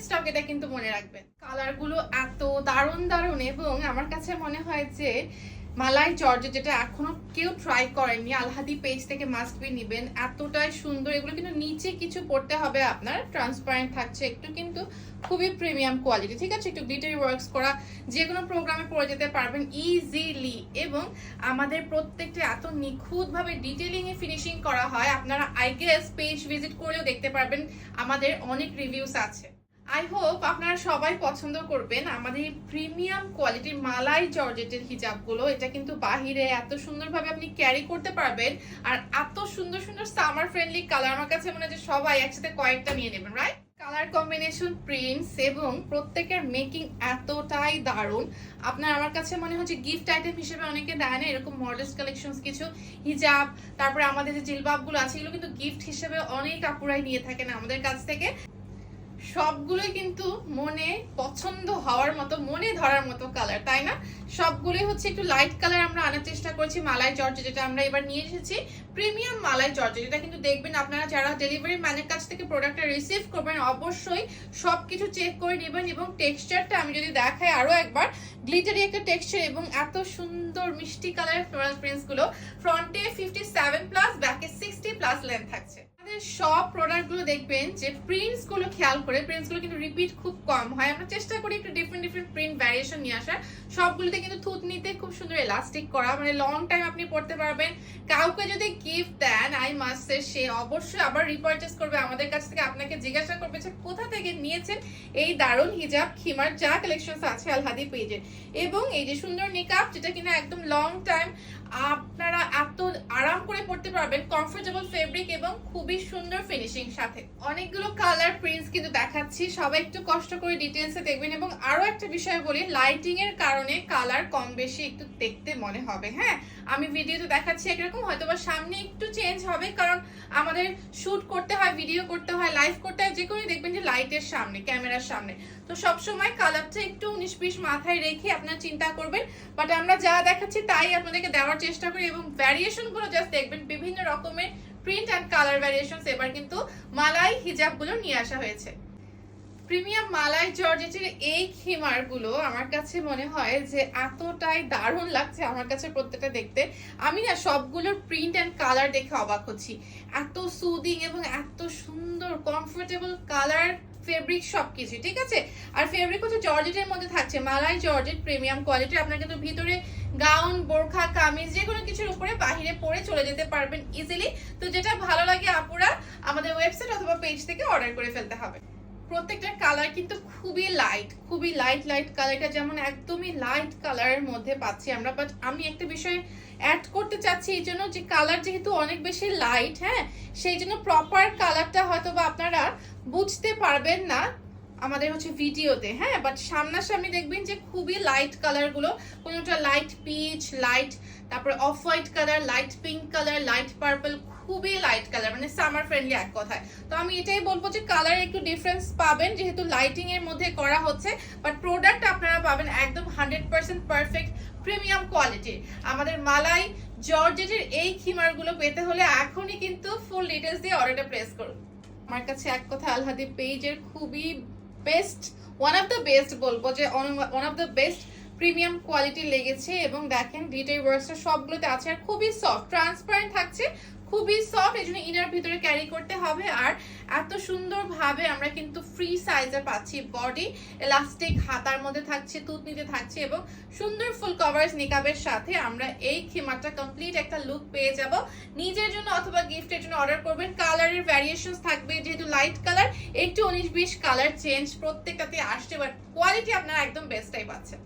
Stock, এটা কিন্তু মনে রাখবেন। কালারগুলো এত দারুণ দারুণ এবং আমার কাছে মনে হয় যে মালাই জর্জেট যেটা এখনো কেউ ট্রাই করেনি, আলহাদি পেজ থেকে মাস্ট বি নিবেন, এতটাই সুন্দর। এগুলো কিন্তু নিচে কিছু পড়তে হবে আপনার, ট্রান্সপারেন্ট থাকছে একটু, কিন্তু খুবই প্রিমিয়াম কোয়ালিটি, ঠিক আছে। একটু গ্লিটারি ওয়ার্কস করা, যে কোনো প্রোগ্রামে পরে যেতে পারবেন ইজিলি। এবং আমাদের প্রত্যেকটা এত নিখুঁতভাবে ডিটেলিং এ ফিনিশিং করা হয়, আপনারা আই গেস পেজ ভিজিট করেও দেখতে পারবেন, আমাদের অনেক রিভিউস আছে। আই হোপ আপনারা সবাই পছন্দ করবেন আমাদের এই প্রিমিয়াম কোয়ালিটির মালাই জর্জেটের হিজাবগুলো। এটা কিন্তু বাহিরে এত সুন্দরভাবে আপনি ক্যারি করতে পারবেন, আর এত সুন্দর সুন্দর সামার ফ্রেন্ডলি কালার। আমার কাছে মনে হয় যে সবাই একসাথে কয়েকটা নিয়ে নেবেন, রাইট? কালার কম্বিনেশন, প্রিন্টস এবং প্রত্যেকের মেকিং এতটাই দারুণ। আপনার আমার কাছে মনে হচ্ছে গিফট আইটেম হিসেবে অনেকে দেয় না এরকম মডেলস কালেকশনস, কিছু হিজাব, তারপরে আমাদের যে জিলবাবগুলো আছে এগুলো কিন্তু গিফট হিসেবে অনেক আপুরাই নিয়ে থাকেন আমাদের কাছ থেকে। সবগুলোই কিন্তু মনে পছন্দ হওয়ার মতো, মনে ধরার মতো কালার, তাই না? সবগুলোই হচ্ছে একটু লাইট কালার আমরা আনার চেষ্টা করছি। মালাই জর্জেট যেটা আমরা এবার নিয়ে এসেছি, প্রিমিয়াম মালাই জর্জেট, এটা কিন্তু দেখবেন আপনারা যারা ডেলিভারি ম্যানের কাছ থেকে প্রোডাক্টটা রিসিভ করবেন অবশ্যই সবকিছু চেক করে নেবেন। এবং টেক্সচারটা আমি যদি দেখাই আরো একবার, গ্লিটারি একটা টেক্সচার এবং এত সুন্দর মিষ্টি কালারের ফ্লোরাল প্রিন্টস গুলো। ফ্রন্টে 57+, ব্যাকে 60+ লেন্থ থাকছে। সব প্রোডাক্ট গুলো দেখবেন যে প্রিন্টস গুলো খেয়াল করে, প্রিন্টস গুলো কিন্তু রিপিট খুব কম হয়। আমরা চেষ্টা করি একটু ডিফারেন্ট ডিফারেন্ট প্রিন্ট ভ্যারিয়েশন নিয়ে আসার। সবগুলোতে কিন্তু থুতনিতে খুব সুন্দর এলাস্টিক করা, মানে লং টাইম আপনি পড়তে পারবেন। কাউকে যদি গিফট দেন আই মাস্ট সে, সে অবশ্যই আবার রিপারচেজ করবে আমাদের কাছ থেকে, আপনাকে জিজ্ঞাসা করবে যে কোথা থেকে নিয়েছেন এই দারুণ হিজাব খিমার যা কালেকশনস আছে আলহাদি পেজে। এবং এই যে সুন্দর নিকাব, যেটা কিনা একদম লং টাইম আপনারা এত আরাম করে পড়তে পারবেন, কমফোর্টেবল ফেব্রিক এবং খুবই সুন্দর ফিনিশিং সাথে। অনেকগুলো কালার প্রিন্টস কিন্তু দেখাচ্ছি, সবাই একটু কষ্ট করে ডিটেইলসে দেখবেন। এবং আরো একটা বিষয় বলি, লাইটিং এর কারণে কালার কম বেশি একটু দেখতে মনে হবে। হ্যাঁ, আমি ভিডিওতে দেখাচ্ছি একরকম, হয়তোবা সামনে একটু চেঞ্জ হবে, কারণ আমাদের শুট করতে হয়, ভিডিও করতে হয়, লাইভ করতে হয়, যে কোনো দেখবেন যে লাইটের সামনে, ক্যামেরার সামনে। তো সবসময় কালারটা একটু 19-20 মাথায় রেখে আপনারা চিন্তা করবেন। বাট আমরা যা দেখাচ্ছি তাই আপনাদেরকে দেওয়ার চেষ্টা করি। এবং ভ্যারিয়েশন গুলো জাস্ট দেখবেন, বিভিন্ন রকমের প্রিন্ট অ্যান্ড কালার ভ্যারিয়েশন এবার কিন্তু মালাই হিজাব গুলো নিয়ে আসা হয়েছে। প্রিমিয়াম মালাই জর্জেটের এই খিমার গুলো আমার কাছে মনে হয় যে এতটাই দারুণ লাগছে আমার কাছে প্রত্যেকটা দেখতে। আমি না সবগুলোর প্রিন্ট অ্যান্ড কালার দেখে অবাক হচ্ছি, এত সুদিং এবং এত সুন্দর কমফোর্টেবল কালার, ফেব্রিক সবকিছু ঠিক আছে। আর ফেব্রিক হচ্ছে জর্জেটের মধ্যে থাকছে, মালাই জর্জেট প্রিমিয়াম কোয়ালিটি। আপনার কিন্তু ভিতরে গাউন, বোরখা, কামিজ যে কোনো কিছুর উপরে বাহিরে পরে চলে যেতে পারবেন ইজিলি। তো যেটা ভালো লাগে আপুরা আমাদের ওয়েবসাইট অথবা পেজ থেকে অর্ডার করে ফেলতে হবে। প্রত্যেকটা কালার কিন্তু খুবই লাইট, খুবই লাইট লাইট কালারটা যেমন একদমই লাইট কালারের মধ্যে পাচ্ছি আমরা। বাট আমি একটা বিষয় অ্যাড করতে চাচ্ছি এই জন্য, যে কালার যেহেতু অনেক বেশি লাইট, হ্যাঁ, সেই জন্য প্রপার কালারটা হয়তো বা আপনারা বুঝতে পারবেন না আমাদের হচ্ছে ভিডিওতে, হ্যাঁ, বাট সামনাসামনি দেখবেন যে খুবই লাইট কালার গুলো, কোনোটা লাইট পিচ, লাইট, তারপরে off white colour, light pink colour, light purple, খুবই লাইট কালার, মানে সামার ফ্রেন্ডলি এক কথায়। তো আমি এটাই বলবো যে কালার একটু ডিফারেন্স পাবেন যেহেতু লাইটিং এর মধ্যে করা হচ্ছে, বাট প্রোডাক্ট আপনারা পাবেন একদম 100% পারফেক্ট প্রিমিয়াম কোয়ালিটি। আমাদের মালাই জর্জেটের এই খিমার গুলো পেতে হলে এখনই কিন্তু ফুল ডিটেলস দিয়ে অর্ডারটা প্লেস করুন। আমার কাছে এক কথা আলহাদি পেজের খুবই best, one of the best বলবো, যে one of the best premium quality লেগেছে। এবং দেখেন গ্লিটার ওয়ার্কসটা সবগুলোতে আছে, আর খুবই সফট, ট্রান্সপারেন্ট থাকছে, খুবই সফট, এই জন্য ইনার ভিতরে ক্যারি করতে হবে। আর এত সুন্দর ভাবে আমরা কিন্তু ফ্রি সাইজে পাচ্ছি, বডি এলাস্টিক, হাতার মধ্যে থাকছে, তুতনিতে থাকছে, এবং সুন্দর ফুল কভারেজ নিকাবের সাথে আমরা এই খিমারটা কমপ্লিট একটা লুক পেয়ে যাব। নিজের জন্য অথবা গিফটের জন্য অর্ডার করবেন, কালারের ভ্যারিয়েশনস থাকবে, যেহেতু লাইট কালার একটু 19-20 কালার চেঞ্জ প্রত্যেকটাতে আসছে, বাট কোয়ালিটি আপনারা একদম বেস্টটাই পাচ্ছেন।